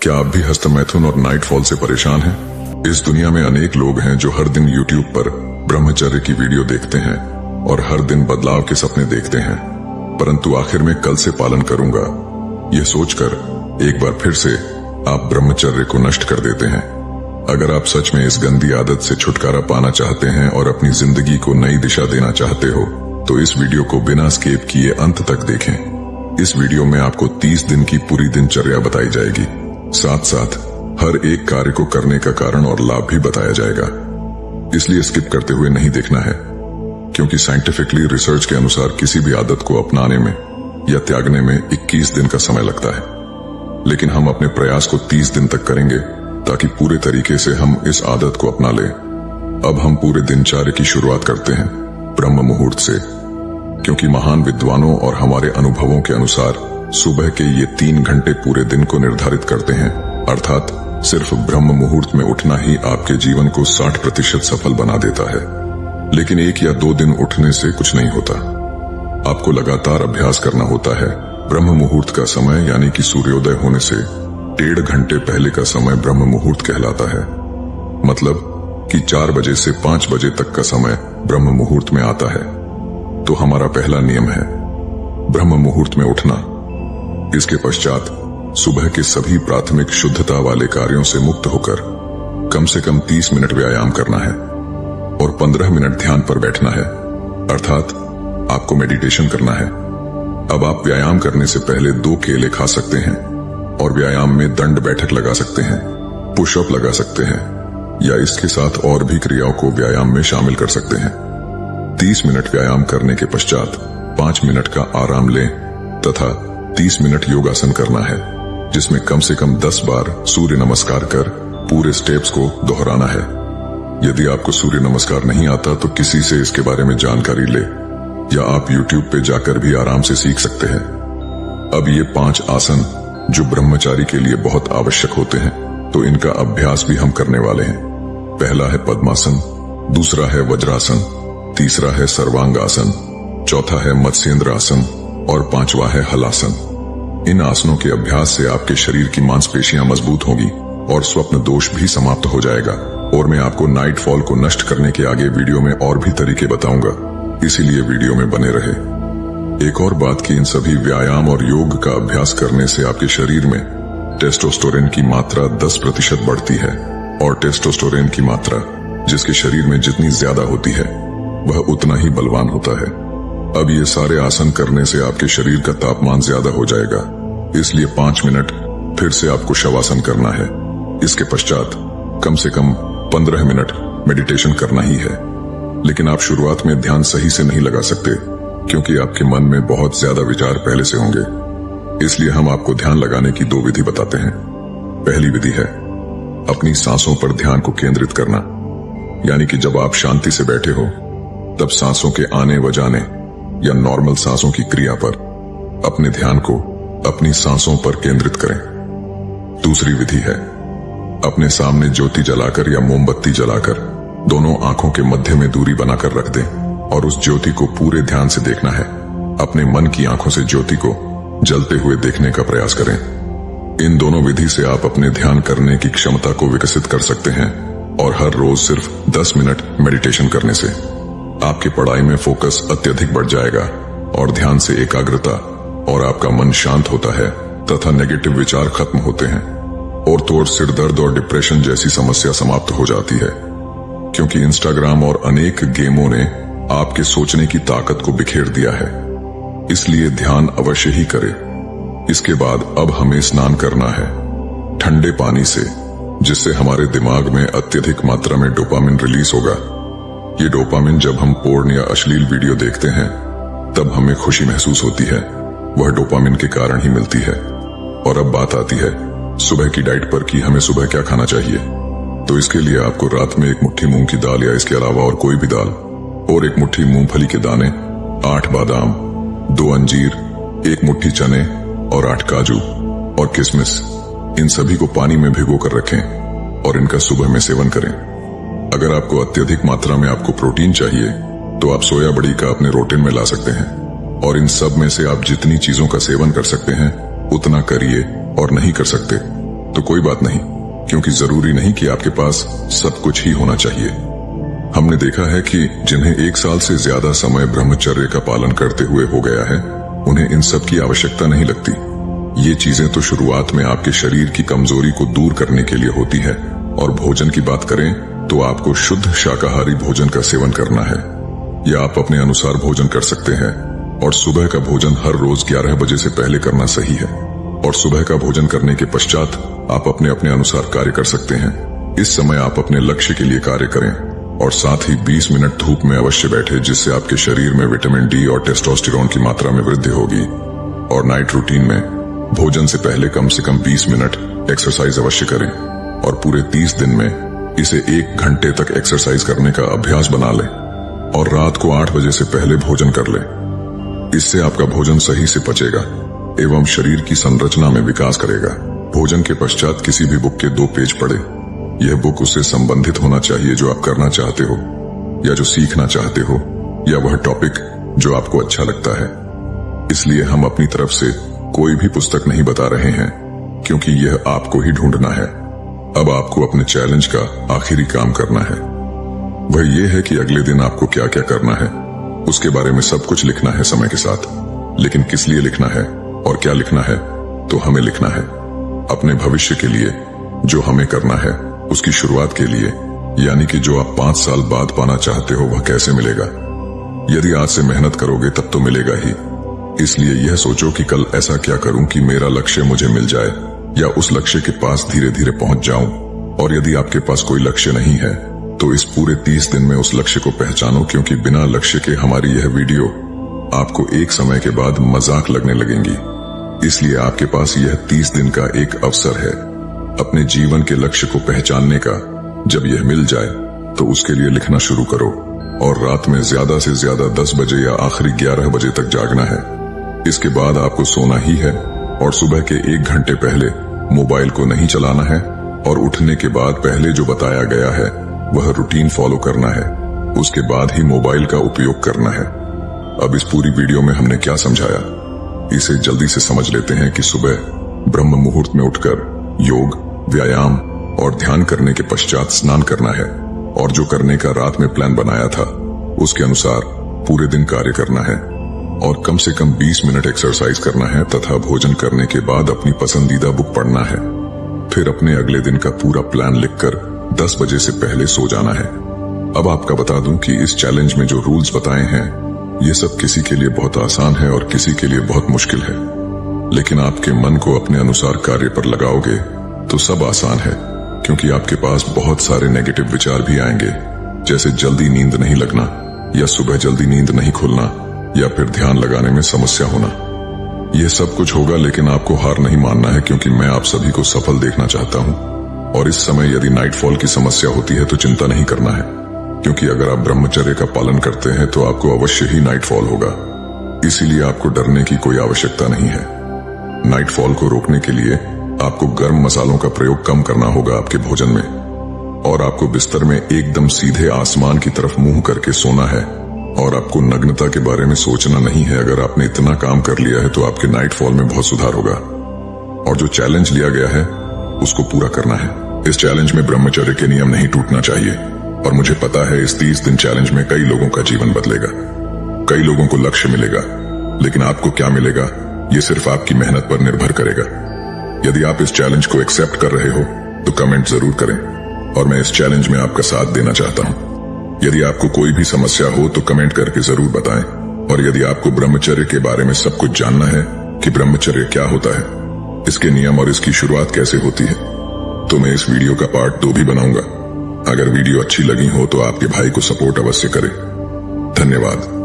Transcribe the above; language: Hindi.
क्या आप भी हस्तमैथुन और नाइटफॉल से परेशान हैं? इस दुनिया में अनेक लोग हैं जो हर दिन यूट्यूब पर ब्रह्मचर्य की वीडियो देखते हैं और हर दिन बदलाव के सपने देखते हैं, परंतु आखिर में कल से पालन करूंगा यह सोचकर एक बार फिर से आप ब्रह्मचर्य को नष्ट कर देते हैं। अगर आप सच में इस गंदी आदत से छुटकारा पाना चाहते हैं और अपनी जिंदगी को नई दिशा देना चाहते हो तो इस वीडियो को बिना स्किप किए अंत तक देखें। इस वीडियो में आपको 30 दिन की पूरी दिनचर्या बताई जाएगी, साथ साथ हर एक कार्य को करने का कारण और लाभ भी बताया जाएगा, इसलिए स्किप करते हुए नहीं देखना है, क्योंकि साइंटिफिकली रिसर्च के अनुसार किसी भी आदत को अपनाने में या त्यागने में 21 दिन का समय लगता है, लेकिन हम अपने प्रयास को 30 दिन तक करेंगे ताकि पूरे तरीके से हम इस आदत को अपना लें। अब हम पूरे दिनचर्या की शुरुआत करते हैं ब्रह्म मुहूर्त से, क्योंकि महान विद्वानों और हमारे अनुभवों के अनुसार सुबह के ये 3 घंटे पूरे दिन को निर्धारित करते हैं, अर्थात सिर्फ ब्रह्म मुहूर्त में उठना ही आपके जीवन को 60% सफल बना देता है। लेकिन 1 या 2 दिन उठने से कुछ नहीं होता, आपको लगातार अभ्यास करना होता है। ब्रह्म मुहूर्त का समय यानी कि सूर्योदय होने से 1.5 घंटे पहले का समय ब्रह्म मुहूर्त कहलाता है, मतलब कि 4 बजे से 5 बजे तक का समय ब्रह्म मुहूर्त में आता है। तो हमारा पहला नियम है ब्रह्म मुहूर्त में उठना। इसके पश्चात सुबह के सभी प्राथमिक शुद्धता वाले कार्यों से मुक्त होकर कम से कम 30 मिनट व्यायाम करना है और 15 मिनट ध्यान पर बैठना है, अर्थात आपको मेडिटेशन करना है। अब आप व्यायाम करने से पहले 2 केले खा सकते हैं और व्यायाम में दंड बैठक लगा सकते हैं, पुशअप लगा सकते हैं या इसके साथ और भी क्रियाओं को व्यायाम में शामिल कर सकते हैं। 30 मिनट व्यायाम करने के पश्चात 5 मिनट का आराम लें तथा 30 मिनट योगासन करना है, जिसमें कम से कम 10 बार सूर्य नमस्कार कर पूरे स्टेप्स को दोहराना है। यदि आपको सूर्य नमस्कार नहीं आता तो किसी से इसके बारे में जानकारी ले या आप YouTube पे जाकर भी आराम से सीख सकते हैं। अब ये 5 आसन जो ब्रह्मचारी के लिए बहुत आवश्यक होते हैं, तो इनका अभ्यास भी हम करने वाले हैं। पहला है पद्मासन, दूसरा है वज्रासन, तीसरा है सर्वांग आसन, चौथा है मत्स्येंद्र आसन और 5वां है हलासन। इन आसनों के अभ्यास से आपके शरीर की मांसपेशियां मजबूत होगी और स्वप्न दोष भी समाप्त हो जाएगा। और मैं आपको नाइटफॉल को नष्ट करने के आगे वीडियो में और भी तरीके बताऊंगा, इसीलिए वीडियो में बने रहे। एक और बात कि इन सभी व्यायाम और योग का अभ्यास करने से आपके शरीर में टेस्टोस्टेरोन की मात्रा 10% बढ़ती है, और टेस्टोस्टेरोन की मात्रा जिसके शरीर में जितनी ज्यादा होती है वह उतना ही बलवान होता है। अब ये सारे आसन करने से आपके शरीर का तापमान ज्यादा हो जाएगा, इसलिए 5 मिनट फिर से आपको शवासन करना है। इसके पश्चात कम से कम 15 मिनट मेडिटेशन करना ही है। लेकिन आप शुरुआत में ध्यान सही से नहीं लगा सकते, क्योंकि आपके मन में बहुत ज्यादा विचार पहले से होंगे, इसलिए हम आपको ध्यान लगाने की 2 विधि बताते हैं। पहली विधि है अपनी सांसों पर ध्यान को केंद्रित करना, यानी कि जब आप शांति से बैठे हो तब सांसों के आने व जाने या नॉर्मल सांसों की क्रिया पर अपने ध्यान को अपनी सांसों पर केंद्रित करें। दूसरी विधि है अपने सामने ज्योति जलाकर या मोमबत्ती जलाकर दोनों आंखों के मध्य में दूरी बनाकर रख दें और उस ज्योति को पूरे ध्यान से देखना है। अपने मन की आंखों से ज्योति को जलते हुए देखने का प्रयास करें। इन दोनों विधि से आप अपने ध्यान करने की क्षमता को विकसित कर सकते हैं, और हर रोज सिर्फ 10 मिनट मेडिटेशन करने से आपकी पढ़ाई में फोकस अत्यधिक बढ़ जाएगा और ध्यान से एकाग्रता और आपका मन शांत होता है तथा नेगेटिव विचार खत्म होते हैं, और तो और सिर दर्द और डिप्रेशन जैसी समस्या समाप्त हो जाती है, क्योंकि इंस्टाग्राम और अनेक गेमों ने आपके सोचने की ताकत को बिखेर दिया है। इसलिए ध्यान अवश्य ही करें। इसके बाद अब हमें स्नान करना है ठंडे पानी से, जिससे हमारे दिमाग में अत्यधिक मात्रा में डोपामिन रिलीज होगा। ये डोपामिन जब हम पोर्न या अश्लील वीडियो देखते हैं तब हमें खुशी महसूस होती है, वह डोपामिन के कारण ही मिलती है। और अब बात आती है सुबह की डाइट पर कि हमें सुबह क्या खाना चाहिए। तो इसके लिए आपको रात में 1 मुट्ठी मूंग की दाल या इसके अलावा और कोई भी दाल और 1 मुट्ठी मूंगफली के दाने, 8 बादाम, 2 अंजीर, 1 मुट्ठी चने और 8 काजू और किशमिश, इन सभी को पानी में भिगो कर रखें और इनका सुबह में सेवन करें। अगर आपको अत्यधिक मात्रा में आपको प्रोटीन चाहिए तो आप सोया बड़ी का अपने रूटीन में ला सकते हैं, और इन सब में से आप जितनी चीजों का सेवन कर सकते हैं उतना करिए और नहीं कर सकते तो कोई बात नहीं, क्योंकि जरूरी नहीं कि आपके पास सब कुछ ही होना चाहिए। हमने देखा है कि जिन्हें 1 साल से ज्यादा समय ब्रह्मचर्य का पालन करते हुए हो गया है, उन्हें इन सब की आवश्यकता नहीं लगती। ये चीजें तो शुरुआत में आपके शरीर की कमजोरी को दूर करने के लिए होती है। और भोजन की बात करें तो आपको शुद्ध शाकाहारी भोजन का सेवन करना है, या आप अपने अनुसार भोजन कर सकते हैं। और सुबह का भोजन हर रोज 11 बजे से पहले करना सही है। और सुबह का भोजन करने के पश्चात आप अपने अपने अनुसार कार्य कर सकते हैं। इस समय आप अपने लक्ष्य के लिए कार्य करें और साथ ही 20 मिनट धूप में अवश्य बैठे, जिससे आपके शरीर में विटामिन डी और टेस्टोस्टेरोन की मात्रा में वृद्धि होगी। और नाइट रूटीन में भोजन से पहले कम से कम 20 मिनट एक्सरसाइज अवश्य करें और पूरे 30 दिन में इसे 1 घंटे तक एक्सरसाइज करने का अभ्यास बना लें। और रात को 8 बजे से पहले भोजन कर लें। इससे आपका भोजन सही से पचेगा एवं शरीर की संरचना में विकास करेगा। भोजन के पश्चात किसी भी बुक के 2 पेज पढ़े। यह बुक उससे संबंधित होना चाहिए जो आप करना चाहते हो या जो सीखना चाहते हो, या वह टॉपिक जो आपको अच्छा लगता है। इसलिए हम अपनी तरफ से कोई भी पुस्तक नहीं बता रहे हैं, क्योंकि यह आपको ही ढूंढना है। अब आपको अपने चैलेंज का आखिरी काम करना है। वह यह है कि अगले दिन आपको क्या क्या करना है, उसके बारे में सब कुछ लिखना है समय के साथ। लेकिन किस लिए लिखना है और क्या लिखना है, तो हमें लिखना है अपने भविष्य के लिए। जो हमें करना है उसकी शुरुआत के लिए, यानी कि जो आप 5 साल बाद पाना चाहते हो वह कैसे मिलेगा। यदि आज से मेहनत करोगे तब तो मिलेगा ही। इसलिए यह सोचो कि कल ऐसा क्या करूं कि मेरा लक्ष्य मुझे मिल जाए, या उस लक्ष्य के पास धीरे धीरे पहुंच जाऊं। और यदि आपके पास कोई लक्ष्य नहीं है तो इस पूरे 30 दिन में उस लक्ष्य को पहचानो, क्योंकि बिना लक्ष्य के हमारी यह वीडियो आपको एक समय के बाद मजाक लगने लगेंगी। इसलिए आपके पास यह 30 दिन का एक अवसर है अपने जीवन के लक्ष्य को पहचानने का। जब यह मिल जाए तो उसके लिए लिखना शुरू करो। और रात में ज्यादा से ज्यादा 10 बजे या आखिरी 11 बजे तक जागना है। इसके बाद आपको सोना ही है और सुबह के 1 घंटे पहले मोबाइल को नहीं चलाना है। और उठने के बाद पहले जो बताया गया है वह रूटीन फॉलो करना है। उसके बाद ही मोबाइल का उपयोग करना है। अब इस पूरी वीडियो में हमने क्या समझाया, इसे जल्दी से समझ लेते हैं कि सुबह ब्रह्म मुहूर्त में उठकर योग, व्यायाम और ध्यान करने के पश्चात स्नान करना है। और जो करने का रात में प्लान बनाया था उसके अनुसार पूरे दिन कार्य करना है। और कम से कम 20 मिनट एक्सरसाइज करना है तथा भोजन करने के बाद अपनी पसंदीदा बुक पढ़ना है। फिर अपने अगले दिन का पूरा प्लान लिखकर 10 बजे से पहले सो जाना है। अब आपका बता दूं कि इस चैलेंज में जो रूल्स बताए हैं ये सब किसी के लिए बहुत आसान है और किसी के लिए बहुत मुश्किल है। लेकिन आपके मन को अपने अनुसार कार्य पर लगाओगे तो सब आसान है, क्योंकि आपके पास बहुत सारे नेगेटिव विचार भी आएंगे, जैसे जल्दी नींद नहीं लगना, या सुबह जल्दी नींद नहीं खुलना, या फिर ध्यान लगाने में समस्या होना। यह सब कुछ होगा, लेकिन आपको हार नहीं मानना है, क्योंकि मैं आप सभी को सफल देखना चाहता हूं। और इस समय यदि नाइटफॉल की समस्या होती है तो चिंता नहीं करना है, क्योंकि अगर आप ब्रह्मचर्य का पालन करते हैं तो आपको अवश्य ही नाइटफॉल होगा। इसीलिए आपको डरने की कोई आवश्यकता नहीं है। नाइटफॉल को रोकने के लिए आपको गर्म मसालों का प्रयोग कम करना होगा आपके भोजन में। और आपको बिस्तर में एकदम सीधे आसमान की तरफ मुंह करके सोना है। और आपको नग्नता के बारे में सोचना नहीं है। अगर आपने इतना काम कर लिया है तो आपके नाइटफॉल में बहुत सुधार होगा। और जो चैलेंज लिया गया है उसको पूरा करना है। इस चैलेंज में ब्रह्मचर्य के नियम नहीं टूटना चाहिए। और मुझे पता है इस 30 दिन चैलेंज में कई लोगों का जीवन बदलेगा, कई लोगों को लक्ष्य मिलेगा। लेकिन आपको क्या मिलेगा ये सिर्फ आपकी मेहनत पर निर्भर करेगा। यदि आप इस चैलेंज को एक्सेप्ट कर रहे हो तो कमेंट जरूर करें, और मैं इस चैलेंज में आपका साथ देना चाहता हूं। यदि आपको कोई भी समस्या हो तो कमेंट करके जरूर बताएं। और यदि आपको ब्रह्मचर्य के बारे में सब कुछ जानना है कि ब्रह्मचर्य क्या होता है, इसके नियम और इसकी शुरुआत कैसे होती है, तो मैं इस वीडियो का पार्ट 2 भी बनाऊंगा। अगर वीडियो अच्छी लगी हो तो आपके भाई को सपोर्ट अवश्य करें। धन्यवाद।